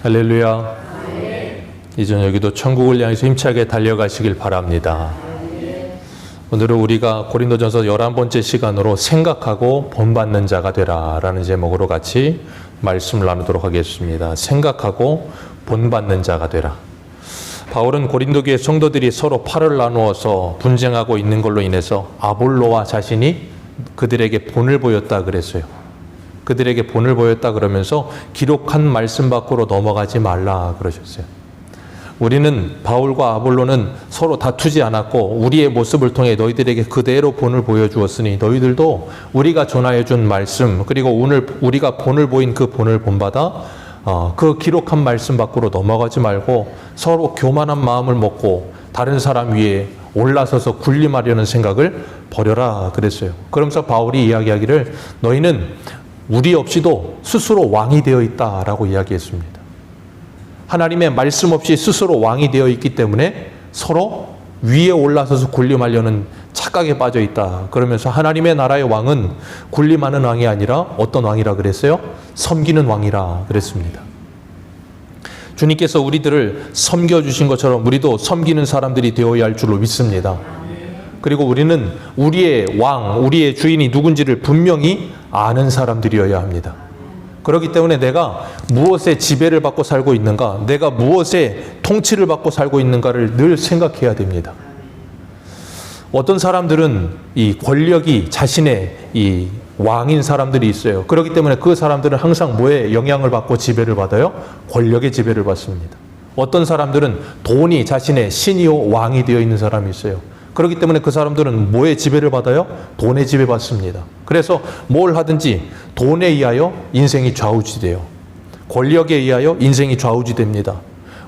할렐루야. 이 저녁에도 천국을 향해서 힘차게 달려가시길 바랍니다. 오늘은 우리가 고린도전서 11번째 시간으로 생각하고 본받는 자가 되라 라는 제목으로 같이 말씀을 나누도록 하겠습니다. 생각하고 본받는 자가 되라. 바울은 고린도 교회 성도들이 서로 팔을 나누어서 분쟁하고 있는 걸로 인해서 아볼로와 자신이 그들에게 본을 보였다 그랬어요. 그들에게 본을 보였다 그러면서 기록한 말씀 밖으로 넘어가지 말라 그러셨어요. 우리는 바울과 아볼로는 서로 다투지 않았고 우리의 모습을 통해 너희들에게 그대로 본을 보여주었으니 너희들도 우리가 전하여 준 말씀 그리고 오늘 우리가 본을 보인 그 본을 본받아 그 기록한 말씀 밖으로 넘어가지 말고 서로 교만한 마음을 먹고 다른 사람 위에 올라서서 군림하려는 생각을 버려라 그랬어요. 그러면서 바울이 이야기하기를 너희는 우리 없이도 스스로 왕이 되어 있다라고 이야기했습니다. 하나님의 말씀 없이 스스로 왕이 되어 있기 때문에 서로 위에 올라서서 군림하려는 착각에 빠져 있다. 그러면서 하나님의 나라의 왕은 군림하는 왕이 아니라 어떤 왕이라 그랬어요? 섬기는 왕이라 그랬습니다. 주님께서 우리들을 섬겨주신 것처럼 우리도 섬기는 사람들이 되어야 할 줄로 믿습니다. 그리고 우리는 우리의 왕, 우리의 주인이 누군지를 분명히 아는 사람들이어야 합니다. 그렇기 때문에 내가 무엇에 지배를 받고 살고 있는가, 내가 무엇에 통치를 받고 살고 있는가를 늘 생각해야 됩니다. 어떤 사람들은 이 권력이 자신의 이 왕인 사람들이 있어요. 그렇기 때문에 그 사람들은 항상 뭐에 영향을 받고 지배를 받아요? 권력의 지배를 받습니다. 어떤 사람들은 돈이 자신의 신이요 왕이 되어 있는 사람이 있어요. 그렇기 때문에 그 사람들은 뭐의 지배를 받아요? 돈의 지배받습니다. 그래서 뭘 하든지 돈에 의하여 인생이 좌우지돼요. 권력에 의하여 인생이 좌우지됩니다.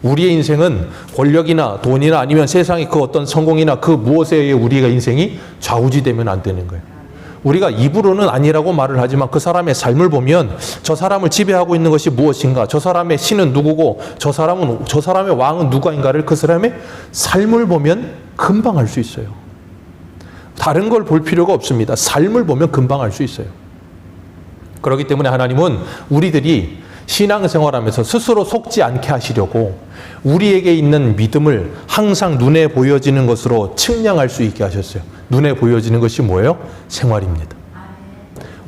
우리의 인생은 권력이나 돈이나 아니면 세상의 그 어떤 성공이나 그 무엇에 의해 우리가 인생이 좌우지되면 안 되는 거예요. 우리가 입으로는 아니라고 말을 하지만 그 사람의 삶을 보면 저 사람을 지배하고 있는 것이 무엇인가, 저 사람의 신은 누구고 저 사람의 왕은 누구인가를 그 사람의 삶을 보면 금방 알 수 있어요. 다른 걸 볼 필요가 없습니다. 삶을 보면 금방 알 수 있어요. 그렇기 때문에 하나님은 우리들이 신앙생활하면서 스스로 속지 않게 하시려고 우리에게 있는 믿음을 항상 눈에 보여지는 것으로 측량할 수 있게 하셨어요. 눈에 보여지는 것이 뭐예요? 생활입니다.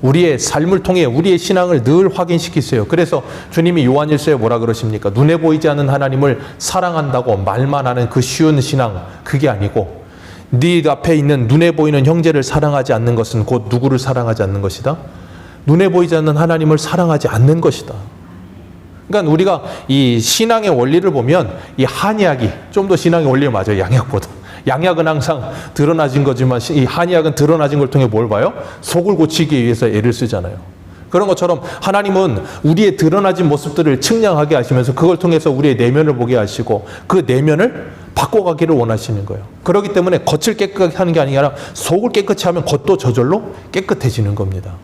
우리의 삶을 통해 우리의 신앙을 늘 확인시키세요. 그래서 주님이 요한일서에 뭐라 그러십니까? 눈에 보이지 않는 하나님을 사랑한다고 말만 하는 그 쉬운 신앙, 그게 아니고 네 앞에 있는 눈에 보이는 형제를 사랑하지 않는 것은 곧 누구를 사랑하지 않는 것이다? 눈에 보이지 않는 하나님을 사랑하지 않는 것이다. 그러니까 우리가 이 신앙의 원리를 보면 이 한약이 좀 더 신앙의 원리가 맞아요. 양약보다. 양약은 항상 드러나진 거지만 이 한약은 드러나진 걸 통해 뭘 봐요? 속을 고치기 위해서 애를 쓰잖아요. 그런 것처럼 하나님은 우리의 드러나진 모습들을 측량하게 하시면서 그걸 통해서 우리의 내면을 보게 하시고 그 내면을 바꿔가기를 원하시는 거예요. 그렇기 때문에 겉을 깨끗하게 하는 게 아니라 속을 깨끗이 하면 겉도 저절로 깨끗해지는 겁니다.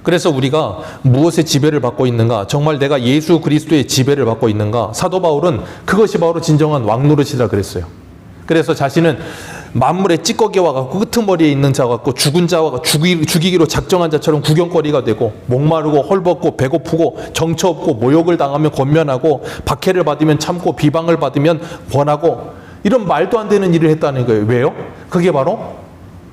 그래서 우리가 무엇의 지배를 받고 있는가, 정말 내가 예수 그리스도의 지배를 받고 있는가, 사도 바울은 그것이 바로 진정한 왕노릇이라 그랬어요. 그래서 자신은 만물의 찌꺼기와 같고 끄트머리에 있는 자와 같고 죽은 자와 죽이기로 작정한 자처럼 구경거리가 되고 목마르고 헐벗고 배고프고 정처 없고 모욕을 당하면 권면하고 박해를 받으면 참고 비방을 받으면 권하고 이런 말도 안 되는 일을 했다는 거예요. 왜요? 그게 바로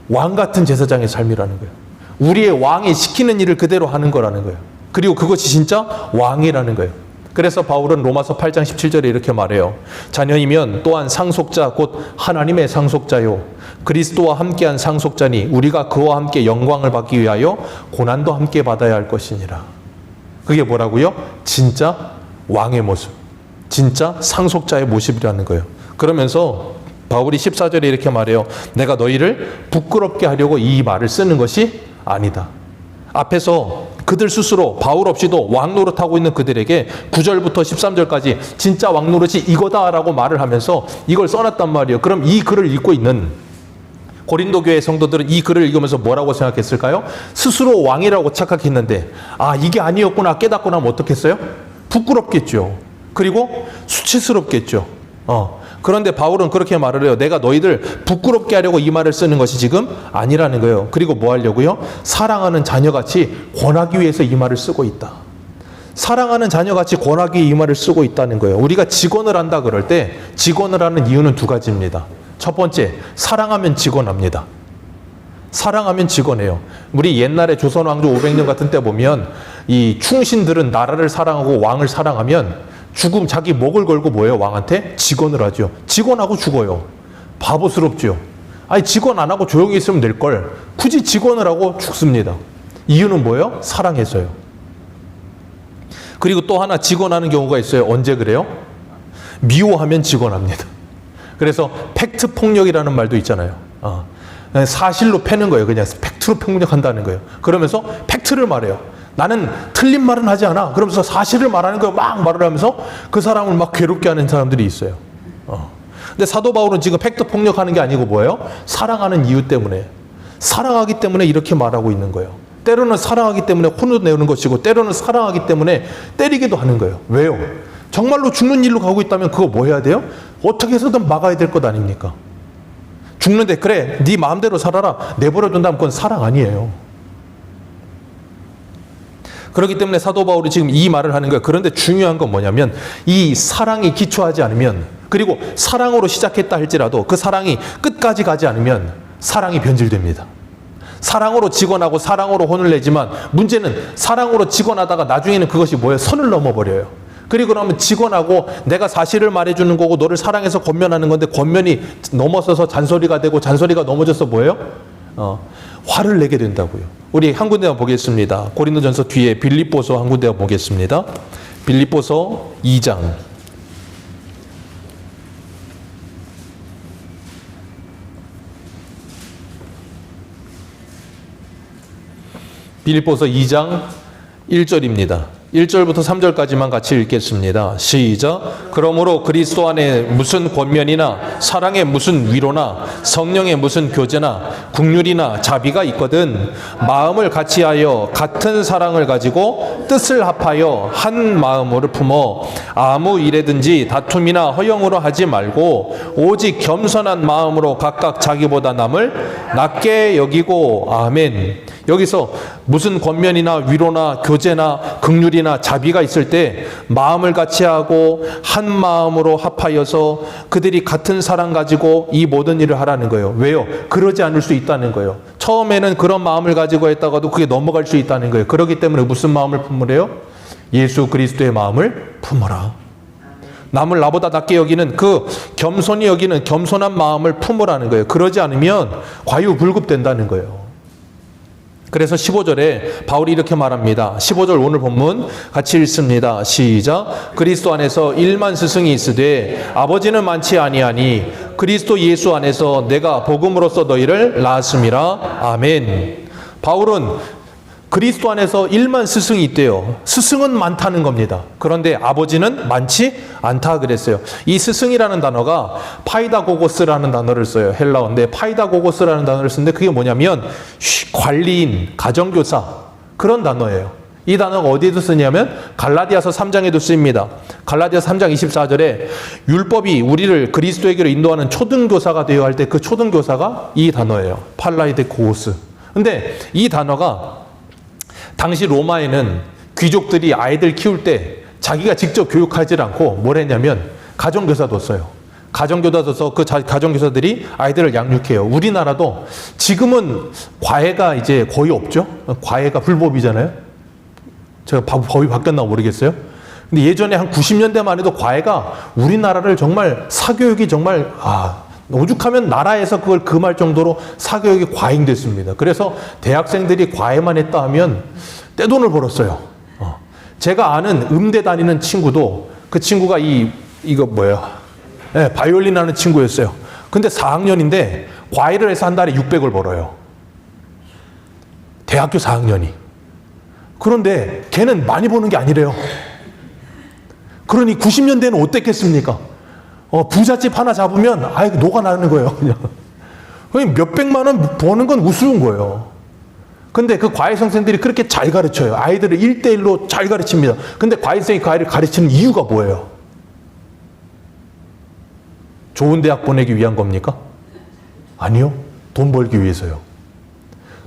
왕 같은 제사장의 삶이라는 거예요. 우리의 왕이 시키는 일을 그대로 하는 거라는 거예요. 그리고 그것이 진짜 왕이라는 거예요. 그래서 바울은 로마서 8장 17절에 이렇게 말해요. 자녀이면 또한 상속자 곧 하나님의 상속자요 그리스도와 함께한 상속자니 우리가 그와 함께 영광을 받기 위하여 고난도 함께 받아야 할 것이니라. 그게 뭐라고요? 진짜 왕의 모습, 진짜 상속자의 모습이라는 거예요. 그러면서 바울이 14절에 이렇게 말해요. 내가 너희를 부끄럽게 하려고 이 말을 쓰는 것이 아니다. 앞에서 그들 스스로 바울 없이도 왕노릇하고 있는 그들에게 9절부터 13절까지 진짜 왕노릇이 이거다라고 말을 하면서 이걸 써놨단 말이에요. 그럼 이 글을 읽고 있는 고린도 교회 성도들은 이 글을 읽으면서 뭐라고 생각했을까요? 스스로 왕이라고 착각했는데 이게 아니었구나 깨닫고 나면 어떻겠어요? 부끄럽겠죠. 그리고 수치스럽겠죠. 그런데 바울은 그렇게 말을 해요. 내가 너희들 부끄럽게 하려고 이 말을 쓰는 것이 지금 아니라는 거예요. 그리고 뭐 하려고요? 사랑하는 자녀같이 권하기 위해서 이 말을 쓰고 있다. 사랑하는 자녀같이 권하기 이 말을 쓰고 있다는 거예요. 우리가 직언을 한다 그럴 때 직언을 하는 이유는 두 가지입니다. 첫 번째, 사랑하면 직언합니다. 사랑하면 직언해요. 우리 옛날에 조선 왕조 500년 같은 때 보면 이 충신들은 나라를 사랑하고 왕을 사랑하면 죽음 자기 목을 걸고 뭐예요? 왕한테 직언을 하죠. 직언하고 죽어요. 바보스럽죠. 아니 직언 안 하고 조용히 있으면 될 걸 굳이 직언을 하고 죽습니다. 이유는 뭐예요? 사랑해서요. 그리고 또 하나 직언하는 경우가 있어요. 언제 그래요? 미워하면 직언합니다. 그래서 팩트 폭력이라는 말도 있잖아요. 사실로 패는 거예요. 그냥 팩트로 폭력한다는 거예요. 그러면서 팩트를 말해요. 나는 틀린 말은 하지 않아. 그러면서 사실을 말하는 거예요. 막 말을 하면서 그 사람을 막 괴롭게 하는 사람들이 있어요. 근데 사도 바울은 지금 팩트 폭력하는 게 아니고 뭐예요? 사랑하는 이유 때문에. 사랑하기 때문에 이렇게 말하고 있는 거예요. 때로는 사랑하기 때문에 혼을 내는 것이고 때로는 사랑하기 때문에 때리기도 하는 거예요. 왜요? 정말로 죽는 일로 가고 있다면 그거 뭐 해야 돼요? 어떻게 해서든 막아야 될 것 아닙니까? 죽는데 그래 네 마음대로 살아라 내버려 둔다면 그건 사랑 아니에요. 그렇기 때문에 사도 바울이 지금 이 말을 하는 거예요. 그런데 중요한 건 뭐냐면 이 사랑이 기초하지 않으면 그리고 사랑으로 시작했다 할지라도 그 사랑이 끝까지 가지 않으면 사랑이 변질됩니다. 사랑으로 직언하고 사랑으로 혼을 내지만 문제는 사랑으로 직언하다가 나중에는 그것이 뭐예요? 선을 넘어버려요. 그리고 그러면 직언하고 내가 사실을 말해주는 거고 너를 사랑해서 권면하는 건데 권면이 넘어서서 잔소리가 되고 잔소리가 넘어져서 뭐예요? 화를 내게 된다고요. 우리 한 군데만 보겠습니다. 고린도전서 뒤에 빌립보서 한 군데만 보겠습니다. 빌립보서 2장. 빌립보서 2장 1절입니다. 1절부터 3절까지만 같이 읽겠습니다. 시작. 그러므로 그리스도 안에 무슨 권면이나 사랑의 무슨 위로나 성령의 무슨 교제나 국률이나 자비가 있거든 마음을 같이하여 같은 사랑을 가지고 뜻을 합하여 한 마음으로 품어 아무 일에든지 다툼이나 허영으로 하지 말고 오직 겸손한 마음으로 각각 자기보다 남을 낮게 여기고 아멘. 여기서 무슨 권면이나 위로나 교제나 긍휼이나 자비가 있을 때 마음을 같이 하고 한 마음으로 합하여서 그들이 같은 사랑 가지고 이 모든 일을 하라는 거예요. 왜요? 그러지 않을 수 있다는 거예요. 처음에는 그런 마음을 가지고 했다가도 그게 넘어갈 수 있다는 거예요. 그렇기 때문에 무슨 마음을 품으래요? 예수 그리스도의 마음을 품어라. 남을 나보다 낮게 여기는 그 겸손히 여기는 겸손한 마음을 품으라는 거예요. 그러지 않으면 과유불급된다는 거예요. 그래서 15절에 바울이 이렇게 말합니다. 15절 오늘 본문 같이 읽습니다. 시작. 그리스도 안에서 1만 스승이 있으되 아버지는 많지 아니하니 그리스도 예수 안에서 내가 복음으로써 너희를 낳았음이라. 아멘. 바울은 그리스도 안에서 1만 스승이 있대요. 스승은 많다는 겁니다. 그런데 아버지는 많지 않다 그랬어요. 이 스승이라는 단어가 파이다고고스라는 단어를 써요. 헬라어인데 파이다고고스라는 단어를 쓰는데 그게 뭐냐면 관리인, 가정교사 그런 단어예요. 이 단어가 어디에도 쓰냐면 갈라디아서 3장에도 쓰입니다. 갈라디아서 3장 24절에 율법이 우리를 그리스도에게로 인도하는 초등교사가 되어 할 때 그 초등교사가 이 단어예요. 팔라이데코스. 근데 이 단어가 당시 로마에는 귀족들이 아이들 키울 때 자기가 직접 교육하지 않고 뭘 했냐면 가정교사도 써요. 가정교사도 써서 그 가정교사들이 아이들을 양육해요. 우리나라도 지금은 과외가 이제 거의 없죠. 과외가 불법이잖아요. 제가 법이 바뀌었나 모르겠어요. 근데 예전에 한 90년대만 해도 과외가 우리나라를 정말 사교육이 정말 오죽하면 나라에서 그걸 금할 정도로 사교육이 과잉됐습니다. 그래서 대학생들이 과외만 했다 하면 떼돈을 벌었어요. 제가 아는 음대 다니는 친구도 그 친구가 이거 뭐예요? 네, 바이올린 하는 친구였어요. 근데 4학년인데 과외를 해서 한 달에 600을 벌어요. 대학교 4학년이. 그런데 걔는 많이 버는 게 아니래요. 그러니 90년대는 어땠겠습니까? 부잣집 하나 잡으면 녹아나는 거예요. 그냥 몇백만 원 버는 건 우스운 거예요. 근데 그 과외 선생들이 그렇게 잘 가르쳐요. 아이들을 1대1로 잘 가르칩니다. 근데 과외 선생이 과외를 가르치는 이유가 뭐예요? 좋은 대학 보내기 위한 겁니까? 아니요. 돈 벌기 위해서요.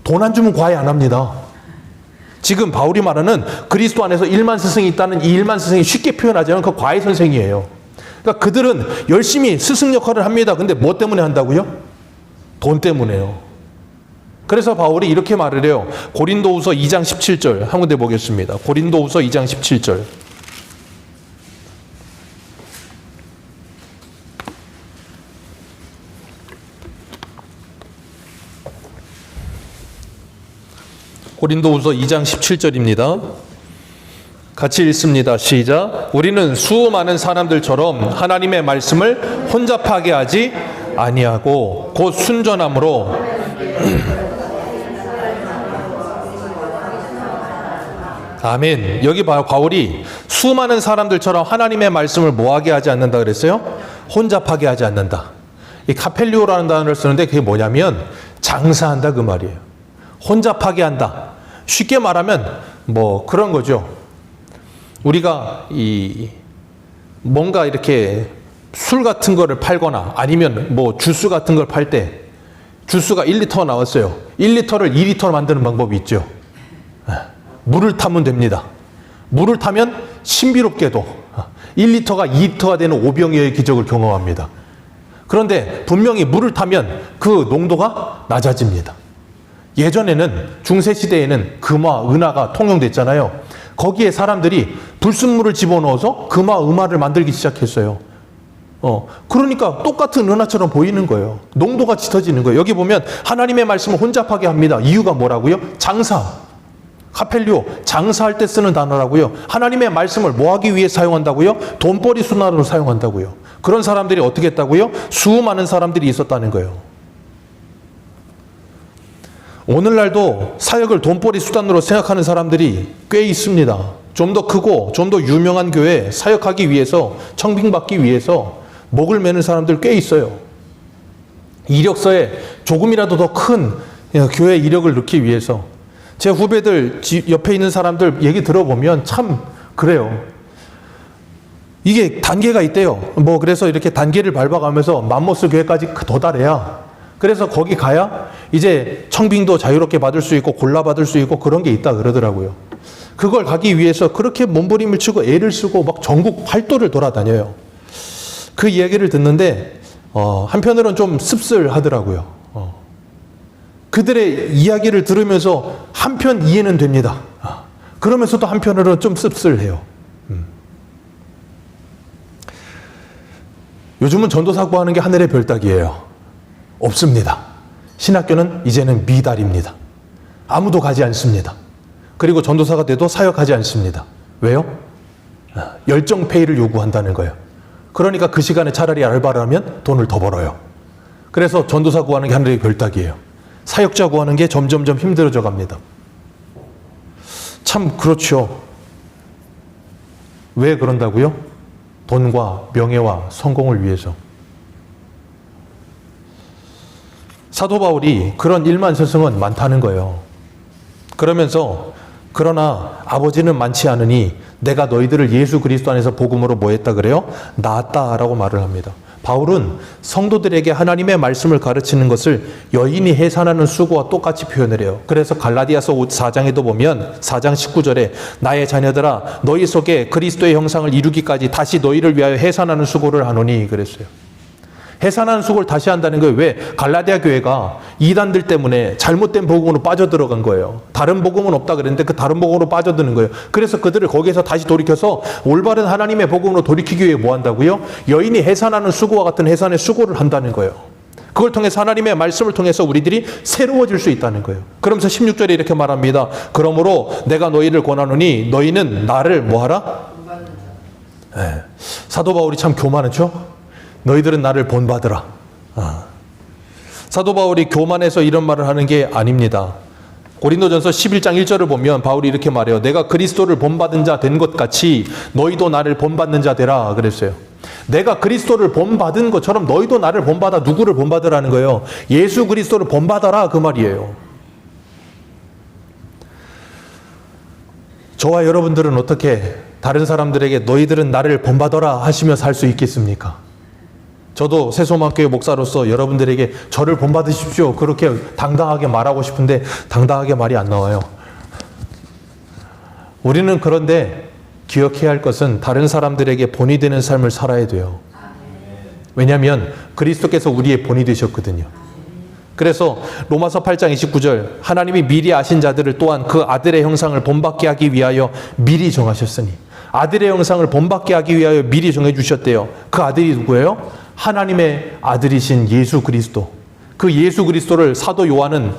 돈 안 주면 과외 안 합니다. 지금 바울이 말하는 그리스도 안에서 1만 스승이 있다는 이 1만 스승이 쉽게 표현하자면 그 과외 선생이에요. 그러니까 그들은 열심히 스승 역할을 합니다. 근데 뭐 때문에 한다고요? 돈 때문에요. 그래서 바울이 이렇게 말을 해요. 고린도후서 2장 17절 한 군데 보겠습니다. 고린도후서 2장 17절. 고린도후서 2장 17절입니다. 같이 읽습니다. 시작. 우리는 수많은 사람들처럼 하나님의 말씀을 혼잡하게 하지 아니하고 곧 순전함으로 아멘. 여기 봐요. 바울이 수많은 사람들처럼 하나님의 말씀을 뭐하게 하지 않는다 그랬어요? 혼잡하게 하지 않는다. 이 카펠리오라는 단어를 쓰는데 그게 뭐냐면 장사한다 그 말이에요. 혼잡하게 한다. 쉽게 말하면 뭐 그런 거죠. 우리가 뭔가 이렇게 술 같은 거를 팔거나 아니면 뭐 주스 같은 걸 팔 때 주스가 1리터 나왔어요. 1리터를 2리터로 만드는 방법이 있죠. 물을 타면 됩니다. 물을 타면 신비롭게도 1리터가 2리터가 되는 오병이어의 기적을 경험합니다. 그런데 분명히 물을 타면 그 농도가 낮아집니다. 예전에는 중세시대에는 금화, 은화가 통용됐잖아요. 거기에 사람들이 불순물을 집어넣어서 금화, 은화를 만들기 시작했어요. 그러니까 똑같은 은화처럼 보이는 거예요. 농도가 짙어지는 거예요. 여기 보면 하나님의 말씀을 혼잡하게 합니다. 이유가 뭐라고요? 장사. 카펠리오, 장사할 때 쓰는 단어라고요. 하나님의 말씀을 뭐 하기 위해 사용한다고요? 돈벌이 수단으로 사용한다고요. 그런 사람들이 어떻게 했다고요? 수많은 사람들이 있었다는 거예요. 오늘날도 사역을 돈벌이 수단으로 생각하는 사람들이 꽤 있습니다. 좀 더 크고 좀 더 유명한 교회에 사역하기 위해서, 청빙받기 위해서 목을 매는 사람들 꽤 있어요. 이력서에 조금이라도 더 큰 교회 이력을 넣기 위해서. 제 후배들 옆에 있는 사람들 얘기 들어보면 참 그래요. 이게 단계가 있대요. 그래서 이렇게 단계를 밟아가면서 맘모스 교회까지 도달해야, 그래서 거기 가야 이제 청빙도 자유롭게 받을 수 있고 골라받을 수 있고 그런 게 있다 그러더라고요. 그걸 가기 위해서 그렇게 몸부림을 치고 애를 쓰고 막 전국 팔도를 돌아다녀요. 그 이야기를 듣는데 한편으로는 좀 씁쓸하더라고요. 그들의 이야기를 들으면서 한편 이해는 됩니다. 그러면서도 한편으로는 좀 씁쓸해요. 요즘은 전도사 구하는 게 하늘의 별 따기예요. 없습니다. 신학교는 이제는 미달입니다. 아무도 가지 않습니다. 그리고 전도사가 돼도 사역하지 않습니다. 왜요? 열정 페이를 요구한다는 거예요. 그러니까 그 시간에 차라리 알바를 하면 돈을 더 벌어요. 그래서 전도사 구하는 게 하늘의 별 따기예요. 사역자 구하는 게 점점점 힘들어져 갑니다. 참 그렇죠. 왜 그런다고요? 돈과 명예와 성공을 위해서. 사도 바울이 그런 1만 스승은 많다는 거예요. 그러면서 그러나 아버지는 많지 않으니 내가 너희들을 예수 그리스도 안에서 복음으로 뭐 했다 그래요? 낳았다라고 말을 합니다. 바울은 성도들에게 하나님의 말씀을 가르치는 것을 여인이 해산하는 수고와 똑같이 표현을 해요. 그래서 갈라디아서 4장에도 보면 4장 19절에 나의 자녀들아 너희 속에 그리스도의 형상을 이루기까지 다시 너희를 위하여 해산하는 수고를 하노니 그랬어요. 해산하는 수고를 다시 한다는 거예요. 왜? 갈라디아 교회가 이단들 때문에 잘못된 복음으로 빠져들어간 거예요. 다른 복음은 없다 그랬는데 그 다른 복음으로 빠져드는 거예요. 그래서 그들을 거기에서 다시 돌이켜서 올바른 하나님의 복음으로 돌이키기 위해 뭐 한다고요? 여인이 해산하는 수고와 같은 해산의 수고를 한다는 거예요. 그걸 통해서 하나님의 말씀을 통해서 우리들이 새로워질 수 있다는 거예요. 그러면서 16절에 이렇게 말합니다. 그러므로 내가 너희를 권하노니 너희는 나를 뭐하라? 사도 바울이 참 교만하죠? 너희들은 나를 본받으라. 사도 바울이 교만해서 이런 말을 하는 게 아닙니다. 고린도전서 11장 1절을 보면 바울이 이렇게 말해요. 내가 그리스도를 본받은 자 된 것 같이 너희도 나를 본받는 자 되라 그랬어요. 내가 그리스도를 본받은 것처럼 너희도 나를 본받아. 누구를 본받으라는 거예요? 예수 그리스도를 본받아라 그 말이에요. 저와 여러분들은 어떻게 다른 사람들에게 너희들은 나를 본받아라 하시며 살 수 있겠습니까? 저도 새소망교회 목사로서 여러분들에게 저를 본받으십시오 그렇게 당당하게 말하고 싶은데 당당하게 말이 안 나와요. 우리는 그런데 기억해야 할 것은 다른 사람들에게 본이 되는 삶을 살아야 돼요. 왜냐하면 그리스도께서 우리의 본이 되셨거든요. 그래서 로마서 8장 29절 하나님이 미리 아신 자들을 또한 그 아들의 형상을 본받게 하기 위하여 미리 정하셨으니 아들의 형상을 본받게 하기 위하여 미리 정해주셨대요. 그 아들이 누구예요? 하나님의 아들이신 예수 그리스도. 그 예수 그리스도를 사도 요한은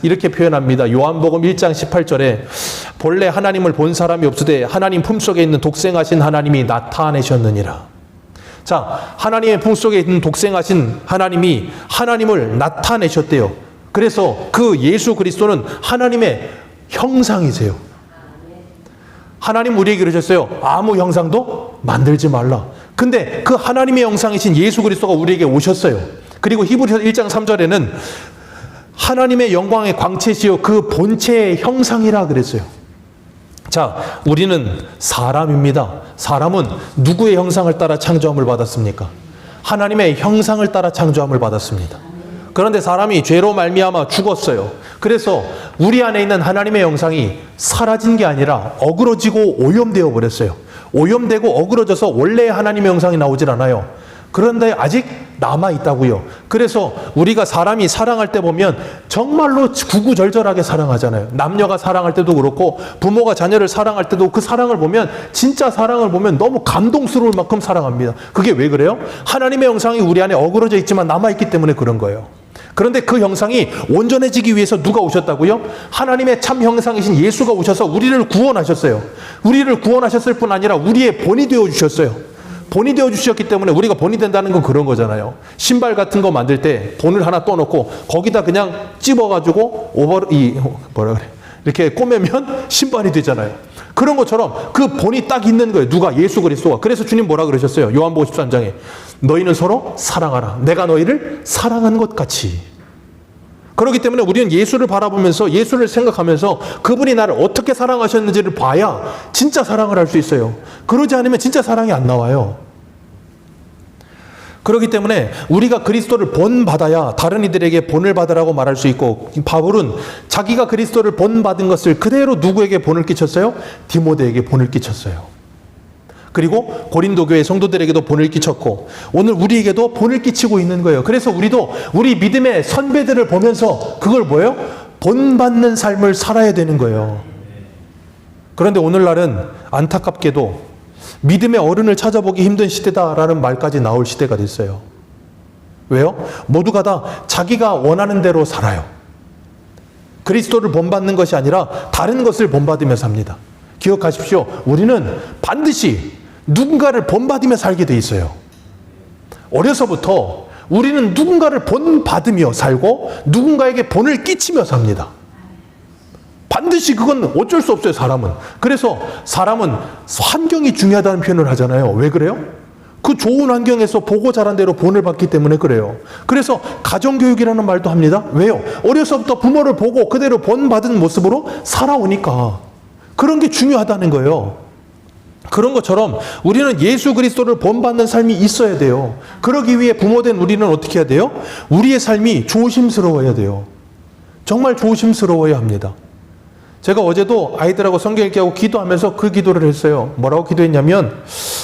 이렇게 표현합니다. 요한복음 1장 18절에 본래 하나님을 본 사람이 없으되 하나님 품속에 있는 독생하신 하나님이 나타내셨느니라. 자, 하나님의 품속에 있는 독생하신 하나님이 하나님을 나타내셨대요. 그래서 그 예수 그리스도는 하나님의 형상이세요. 하나님 우리에게 그러셨어요. 아무 형상도 만들지 말라. 근데 그 하나님의 형상이신 예수 그리스도가 우리에게 오셨어요. 그리고 히브리서 1장 3절에는 하나님의 영광의 광채시요 그 본체의 형상이라 그랬어요. 자, 우리는 사람입니다. 사람은 누구의 형상을 따라 창조함을 받았습니까? 하나님의 형상을 따라 창조함을 받았습니다. 그런데 사람이 죄로 말미암아 죽었어요. 그래서 우리 안에 있는 하나님의 형상이 사라진 게 아니라 어그러지고 오염되어 버렸어요. 오염되고 어그러져서 원래의 하나님의 형상이 나오질 않아요. 그런데 아직 남아있다고요. 그래서 우리가 사람이 사랑할 때 보면 정말로 구구절절하게 사랑하잖아요. 남녀가 사랑할 때도 그렇고 부모가 자녀를 사랑할 때도 그 사랑을 보면 진짜 사랑을 보면 너무 감동스러울 만큼 사랑합니다. 그게 왜 그래요? 하나님의 형상이 우리 안에 어그러져 있지만 남아있기 때문에 그런 거예요. 그런데 그 형상이 온전해지기 위해서 누가 오셨다고요? 하나님의 참 형상이신 예수가 오셔서 우리를 구원하셨어요. 우리를 구원하셨을 뿐 아니라 우리의 본이 되어주셨어요. 본이 되어주셨기 때문에 우리가 본이 된다는 건 그런 거잖아요. 신발 같은 거 만들 때 본을 하나 떠놓고 거기다 그냥 찝어가지고 이렇게 꼬매면 신발이 되잖아요. 그런 것처럼 그 본이 딱 있는 거예요. 누가? 예수 그리스도가. 그래서 주님 뭐라 그러셨어요? 요한복음 13장에 너희는 서로 사랑하라. 내가 너희를 사랑한 것 같이. 그렇기 때문에 우리는 예수를 바라보면서 예수를 생각하면서 그분이 나를 어떻게 사랑하셨는지를 봐야 진짜 사랑을 할 수 있어요. 그러지 않으면 진짜 사랑이 안 나와요. 그렇기 때문에 우리가 그리스도를 본받아야 다른 이들에게 본을 받으라고 말할 수 있고, 바울은 자기가 그리스도를 본받은 것을 그대로 누구에게 본을 끼쳤어요? 디모데에게 본을 끼쳤어요. 그리고 고린도 교회 성도들에게도 본을 끼쳤고 오늘 우리에게도 본을 끼치고 있는 거예요. 그래서 우리도 우리 믿음의 선배들을 보면서 그걸 뭐예요? 본받는 삶을 살아야 되는 거예요. 그런데 오늘날은 안타깝게도 믿음의 어른을 찾아보기 힘든 시대다라는 말까지 나올 시대가 됐어요. 왜요? 모두가 다 자기가 원하는 대로 살아요. 그리스도를 본받는 것이 아니라 다른 것을 본받으며 삽니다. 기억하십시오. 우리는 반드시 누군가를 본받으며 살게 돼 있어요. 어려서부터 우리는 누군가를 본받으며 살고 누군가에게 본을 끼치며 삽니다. 반드시 그건 어쩔 수 없어요, 사람은. 그래서 사람은 환경이 중요하다는 표현을 하잖아요. 왜 그래요? 그 좋은 환경에서 보고 자란 대로 본을 받기 때문에 그래요. 그래서 가정교육이라는 말도 합니다. 왜요? 어려서부터 부모를 보고 그대로 본받은 모습으로 살아오니까. 그런 게 중요하다는 거예요. 그런 것처럼 우리는 예수 그리스도를 본받는 삶이 있어야 돼요. 그러기 위해 부모된 우리는 어떻게 해야 돼요? 우리의 삶이 조심스러워야 돼요. 정말 조심스러워야 합니다. 제가 어제도 아이들하고 성경 읽기하고 기도하면서 그 기도를 했어요. 뭐라고 기도했냐면,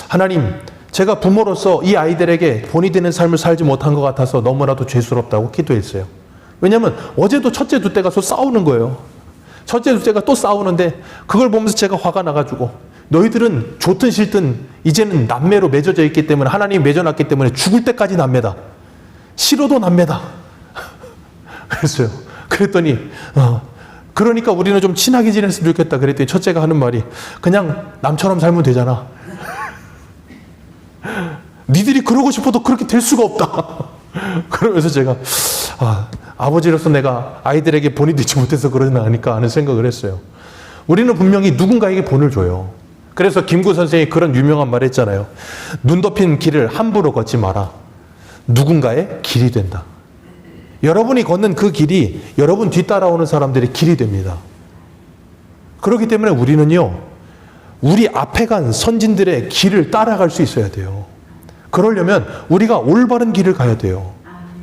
하나님, 제가 부모로서 이 아이들에게 본이 되는 삶을 살지 못한 것 같아서 너무나도 죄스럽다고 기도했어요. 왜냐하면 어제도 첫째 둘째 가서 싸우는 거예요. 첫째 둘째가 또 싸우는데 그걸 보면서 제가 화가 나가지고, 너희들은 좋든 싫든 이제는 남매로 맺어져 있기 때문에, 하나님이 맺어놨기 때문에 죽을 때까지 남매다. 싫어도 남매다. 그랬어요. 그랬더니 그러니까 우리는 좀 친하게 지냈으면 좋겠다. 그랬더니 첫째가 하는 말이, 그냥 남처럼 살면 되잖아. 니들이 그러고 싶어도 그렇게 될 수가 없다. 그러면서 제가 아버지로서 내가 아이들에게 본이 되지 못해서 그러지 않을까 하는 생각을 했어요. 우리는 분명히 누군가에게 본을 줘요. 그래서 김구 선생이 그런 유명한 말 했잖아요. 눈 덮인 길을 함부로 걷지 마라. 누군가의 길이 된다. 여러분이 걷는 그 길이 여러분 뒤따라오는 사람들의 길이 됩니다. 그렇기 때문에 우리는요, 우리 앞에 간 선진들의 길을 따라갈 수 있어야 돼요. 그러려면 우리가 올바른 길을 가야 돼요.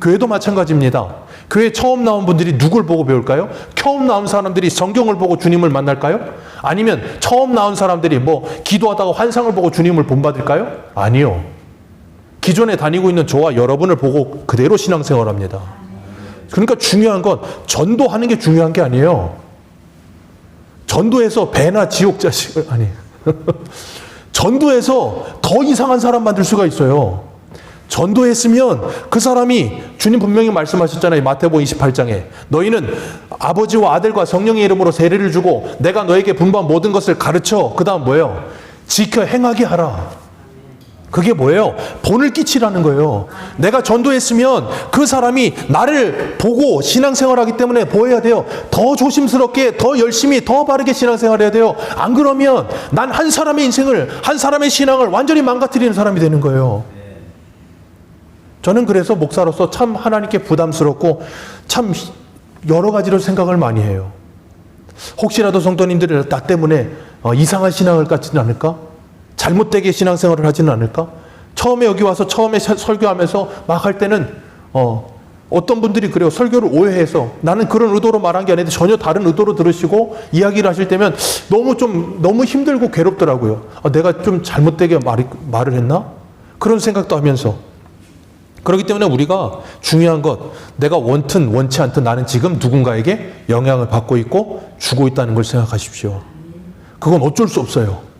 교회도 마찬가지입니다. 교회 처음 나온 분들이 누굴 보고 배울까요? 처음 나온 사람들이 성경을 보고 주님을 만날까요? 아니면 처음 나온 사람들이 기도하다가 환상을 보고 주님을 본받을까요? 아니요. 기존에 다니고 있는 저와 여러분을 보고 그대로 신앙생활합니다. 그러니까 중요한 건 전도하는 게 중요한 게 아니에요. 전도해서 배나 지옥 자식을 아니 전도해서 더 이상한 사람 만들 수가 있어요. 전도했으면 그 사람이 주님 분명히 말씀하셨잖아요. 마태복음 28장에 너희는 아버지와 아들과 성령의 이름으로 세례를 주고 내가 너에게 분부한 모든 것을 가르쳐 그 다음 뭐예요? 지켜 행하게 하라. 그게 뭐예요? 본을 끼치라는 거예요. 내가 전도했으면 그 사람이 나를 보고 신앙생활하기 때문에 뭐 해야 돼요? 더 조심스럽게, 더 열심히, 더 바르게 신앙생활해야 돼요. 안 그러면 난 한 사람의 인생을, 한 사람의 신앙을 완전히 망가뜨리는 사람이 되는 거예요. 저는 그래서 목사로서 참 하나님께 부담스럽고 참 여러 가지로 생각을 많이 해요. 혹시라도 성도님들이 나 때문에 이상한 신앙을 갖지는 않을까? 잘못되게 신앙생활을 하지는 않을까? 처음에 여기 와서 처음에 설교하면서 막 할 때는 어떤 분들이 그래요. 설교를 오해해서 나는 그런 의도로 말한 게 아닌데 전혀 다른 의도로 들으시고 이야기를 하실 때면 너무 힘들고 괴롭더라고요. 내가 좀 잘못되게 말을 했나? 그런 생각도 하면서. 그렇기 때문에 우리가 중요한 것, 내가 원튼 원치 않든 나는 지금 누군가에게 영향을 받고 있고 주고 있다는 걸 생각하십시오. 그건 어쩔 수 없어요.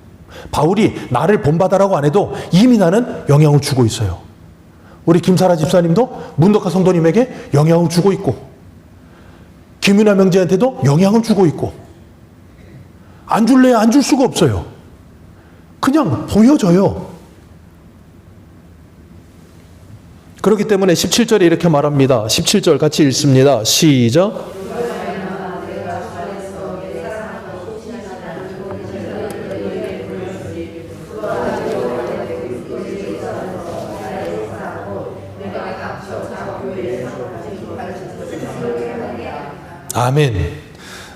바울이 나를 본받아라고 안 해도 이미 나는 영향을 주고 있어요. 우리 김사라 집사님도 문덕화 성도님에게 영향을 주고 있고 김윤아 명제한테도 영향을 주고 있고 안 줄래야 안 줄 수가 없어요. 그냥 보여져요. 그렇기 때문에 17절에 이렇게 말합니다. 17절 같이 읽습니다. 시작. 아멘.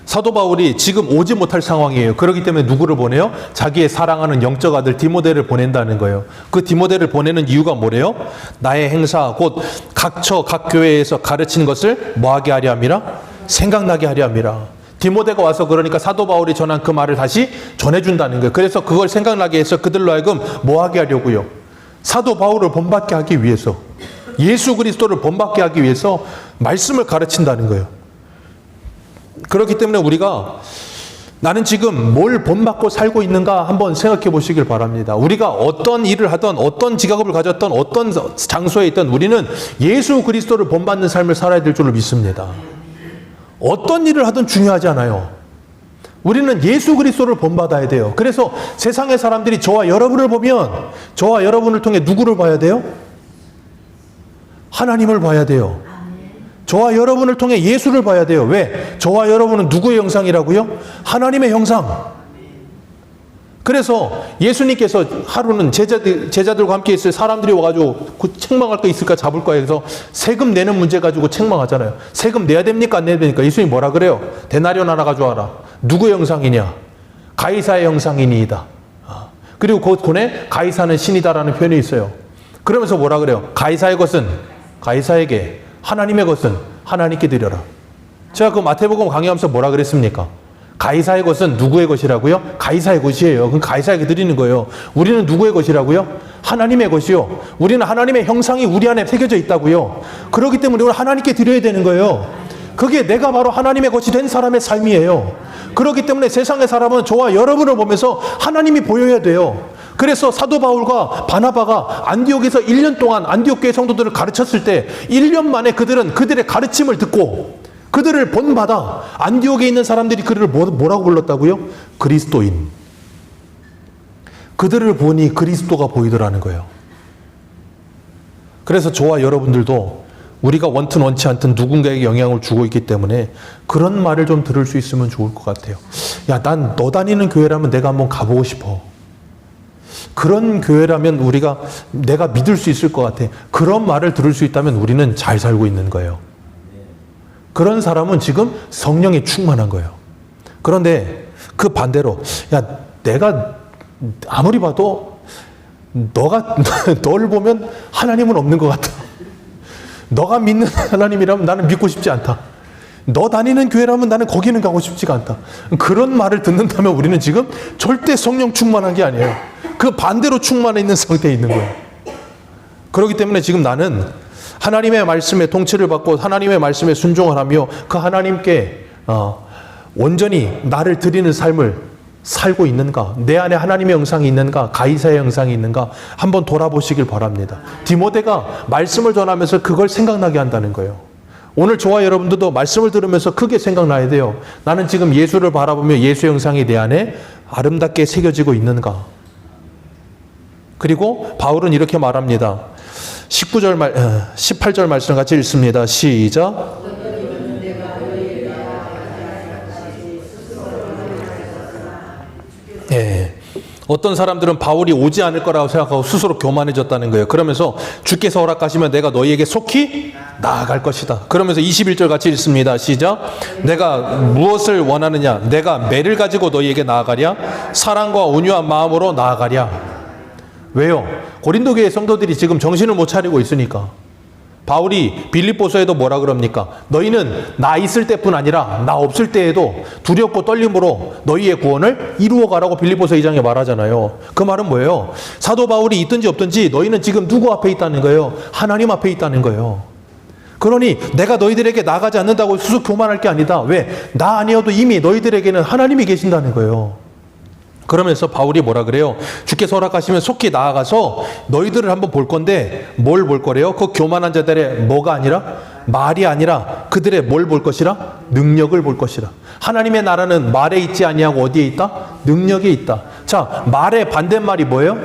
사도 바울이 지금 오지 못할 상황이에요. 그렇기 때문에 누구를 보내요? 자기의 사랑하는 영적 아들 디모데를 보낸다는 거예요. 그 디모데를 보내는 이유가 뭐래요? 나의 행사 곧 각 교회에서 가르치는 것을 뭐하게 하려 함이라? 생각나게 하려 함이라. 디모데가 와서 그러니까 사도 바울이 전한 그 말을 다시 전해준다는 거예요. 그래서 그걸 생각나게 해서 그들로 하여금 뭐하게 하려고요? 사도 바울을 본받게 하기 위해서, 예수 그리스도를 본받게 하기 위해서 말씀을 가르친다는 거예요. 그렇기 때문에 우리가 나는 지금 뭘 본받고 살고 있는가 한번 생각해 보시길 바랍니다. 우리가 어떤 일을 하던 어떤 직업을 가졌던 어떤 장소에 있던 우리는 예수 그리스도를 본받는 삶을 살아야 될 줄로 믿습니다. 어떤 일을 하든 중요하지 않아요. 우리는 예수 그리스도를 본받아야 돼요. 그래서 세상의 사람들이 저와 여러분을 보면 저와 여러분을 통해 누구를 봐야 돼요? 하나님을 봐야 돼요. 저와 여러분을 통해 예수를 봐야 돼요. 왜? 저와 여러분은 누구의 형상이라고요? 하나님의 형상. 그래서 예수님께서 하루는 제자들과 함께 있을 사람들이 와가지고 책망할 거 있을까 잡을 거야. 그래서 세금 내는 문제 가지고 책망하잖아요. 세금 내야 됩니까? 안 내야 됩니까? 예수님이 뭐라 그래요? 데나리온 하나 가져와라. 누구의 형상이냐? 가이사의 형상이니이다. 그리고 그 권에 가이사는 신이다라는 표현이 있어요. 그러면서 뭐라 그래요? 가이사의 것은 가이사에게, 하나님의 것은 하나님께 드려라. 제가 그 마태복음 강의하면서 뭐라 그랬습니까? 가이사의 것은 누구의 것이라고요? 가이사의 것이에요. 그럼 가이사에게 드리는 거예요. 우리는 누구의 것이라고요? 하나님의 것이요. 우리는 하나님의 형상이 우리 안에 새겨져 있다고요. 그렇기 때문에 우리는 하나님께 드려야 되는 거예요. 그게 내가 바로 하나님의 것이 된 사람의 삶이에요. 그렇기 때문에 세상의 사람은 저와 여러분을 보면서 하나님이 보여야 돼요. 그래서 사도 바울과 바나바가 안디옥에서 1년 동안 안디옥 교회 성도들을 가르쳤을 때 1년 만에 그들은 그들의 가르침을 듣고 그들을 본받아 안디옥에 있는 사람들이 그들을 뭐라고 불렀다고요? 그리스도인. 그들을 보니 그리스도가 보이더라는 거예요. 그래서 저와 여러분들도 우리가 원튼 원치 않든 누군가에게 영향을 주고 있기 때문에 그런 말을 좀 들을 수 있으면 좋을 것 같아요. 야, 난 너 다니는 교회라면 내가 한번 가보고 싶어. 그런 교회라면 내가 믿을 수 있을 것 같아. 그런 말을 들을 수 있다면 우리는 잘 살고 있는 거예요. 그런 사람은 지금 성령에 충만한 거예요. 그런데 그 반대로, 야, 내가 아무리 봐도 너를 보면 하나님은 없는 것 같아. 너가 믿는 하나님이라면 나는 믿고 싶지 않다. 너 다니는 교회라면 나는 거기는 가고 싶지가 않다. 그런 말을 듣는다면 우리는 지금 절대 성령 충만한 게 아니에요. 그 반대로 충만해 있는 상태에 있는 거예요. 그렇기 때문에 지금 나는 하나님의 말씀에 통치를 받고 하나님의 말씀에 순종을 하며 그 하나님께 온전히 나를 드리는 삶을 살고 있는가, 내 안에 하나님의 영상이 있는가, 가이사의 영상이 있는가 한번 돌아보시길 바랍니다. 디모데가 말씀을 전하면서 그걸 생각나게 한다는 거예요. 오늘 저와 여러분들도 말씀을 들으면서 크게 생각나야 돼요. 나는 지금 예수를 바라보며 예수의 영상이 내 안에 아름답게 새겨지고 있는가. 그리고 바울은 이렇게 말합니다. 18절 말씀 같이 읽습니다. 시작. 예. 어떤 사람들은 바울이 오지 않을 거라고 생각하고 스스로 교만해졌다는 거예요. 그러면서 주께서 허락하시면 내가 너희에게 속히 나아갈 것이다. 그러면서 21절 같이 읽습니다. 시작. 내가 무엇을 원하느냐? 내가 매를 가지고 너희에게 나아가랴? 사랑과 온유한 마음으로 나아가랴? 왜요? 고린도 교회 성도들이 지금 정신을 못 차리고 있으니까. 바울이 빌립보서에도 뭐라 그럽니까? 너희는 나 있을 때뿐 아니라 나 없을 때에도 두렵고 떨림으로 너희의 구원을 이루어가라고 빌립보서 2장에 말하잖아요. 그 말은 뭐예요? 사도 바울이 있든지 없든지 너희는 지금 누구 앞에 있다는 거예요? 하나님 앞에 있다는 거예요. 그러니 내가 너희들에게 나가지 않는다고 스스로 교만할 게 아니다. 왜? 나 아니어도 이미 너희들에게는 하나님이 계신다는 거예요. 그러면서 바울이 뭐라 그래요? 주께서 허락하시면 속히 나아가서 너희들을 한번 볼 건데 뭘 볼 거래요? 그 교만한 자들의 뭐가 아니라? 말이 아니라 그들의 뭘 볼 것이라? 능력을 볼 것이라. 하나님의 나라는 말에 있지 아니하고 어디에 있다? 능력에 있다. 자, 말의 반대말이 뭐예요?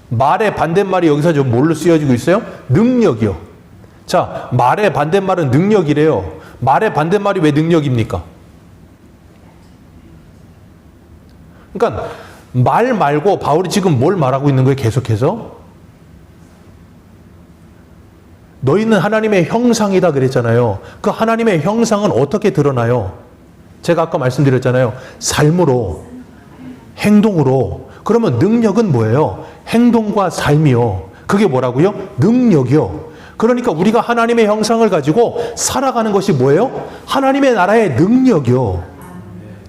말의 반대말이 여기서 좀 뭘로 쓰여지고 있어요? 능력이요. 자, 말의 반대말은 능력이래요. 말의 반대말이 왜 능력입니까? 그러니까 말 말고 바울이 지금 뭘 말하고 있는 거예요? 계속해서 너희는 하나님의 형상이다 그랬잖아요. 그 하나님의 형상은 어떻게 드러나요? 제가 아까 말씀드렸잖아요. 삶으로, 행동으로. 그러면 능력은 뭐예요? 행동과 삶이요. 그게 뭐라고요? 능력이요. 그러니까 우리가 하나님의 형상을 가지고 살아가는 것이 뭐예요? 하나님의 나라의 능력이요.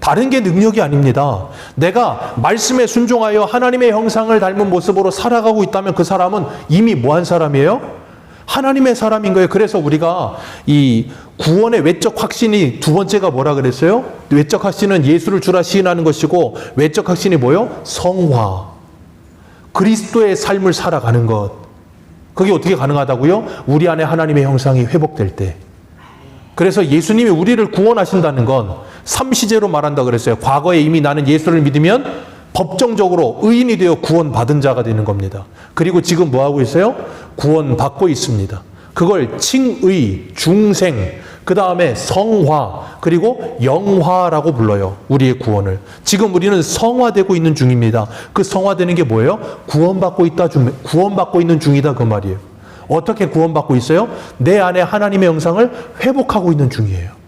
다른 게 능력이 아닙니다. 내가 말씀에 순종하여 하나님의 형상을 닮은 모습으로 살아가고 있다면 그 사람은 이미 뭐한 사람이에요? 하나님의 사람인 거예요. 그래서 우리가 이 구원의 외적 확신이 두 번째가 뭐라 그랬어요? 외적 확신은 예수를 주라 시인하는 것이고 외적 확신이 뭐예요? 성화. 그리스도의 삶을 살아가는 것. 그게 어떻게 가능하다고요? 우리 안에 하나님의 형상이 회복될 때. 그래서 예수님이 우리를 구원하신다는 건 삼시제로 말한다 그랬어요. 과거에 이미 나는 예수를 믿으면 법정적으로 의인이 되어 구원받은 자가 되는 겁니다. 그리고 지금 뭐 하고 있어요? 구원받고 있습니다. 그걸 칭의, 중생, 그 다음에 성화, 그리고 영화라고 불러요. 우리의 구원을. 지금 우리는 성화되고 있는 중입니다. 그 성화되는 게 뭐예요? 구원받고 있는 중이다 그 말이에요. 어떻게 구원받고 있어요? 내 안에 하나님의 영상을 회복하고 있는 중이에요.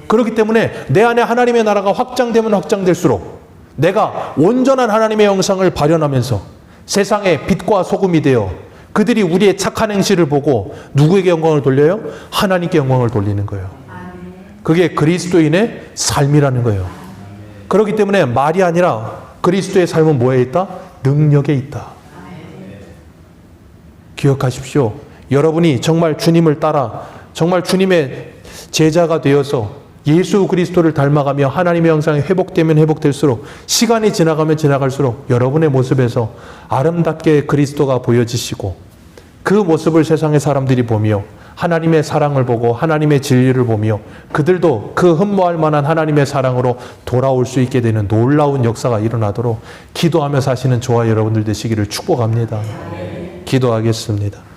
그렇기 때문에 내 안에 하나님의 나라가 확장되면 확장될수록 내가 온전한 하나님의 영상을 발현하면서 세상의 빛과 소금이 되어 그들이 우리의 착한 행실을 보고 누구에게 영광을 돌려요? 하나님께 영광을 돌리는 거예요. 그게 그리스도인의 삶이라는 거예요. 그렇기 때문에 말이 아니라 그리스도의 삶은 뭐에 있다? 능력에 있다. 기억하십시오. 여러분이 정말 주님을 따라 정말 주님의 제자가 되어서 예수 그리스도를 닮아가며 하나님의 형상이 회복되면 회복될수록 시간이 지나가면 지나갈수록 여러분의 모습에서 아름답게 그리스도가 보여지시고 그 모습을 세상의 사람들이 보며 하나님의 사랑을 보고 하나님의 진리를 보며 그들도 그 흠모할 만한 하나님의 사랑으로 돌아올 수 있게 되는 놀라운 역사가 일어나도록 기도하며 사시는 저와 여러분들 되시기를 축복합니다. 기도하겠습니다.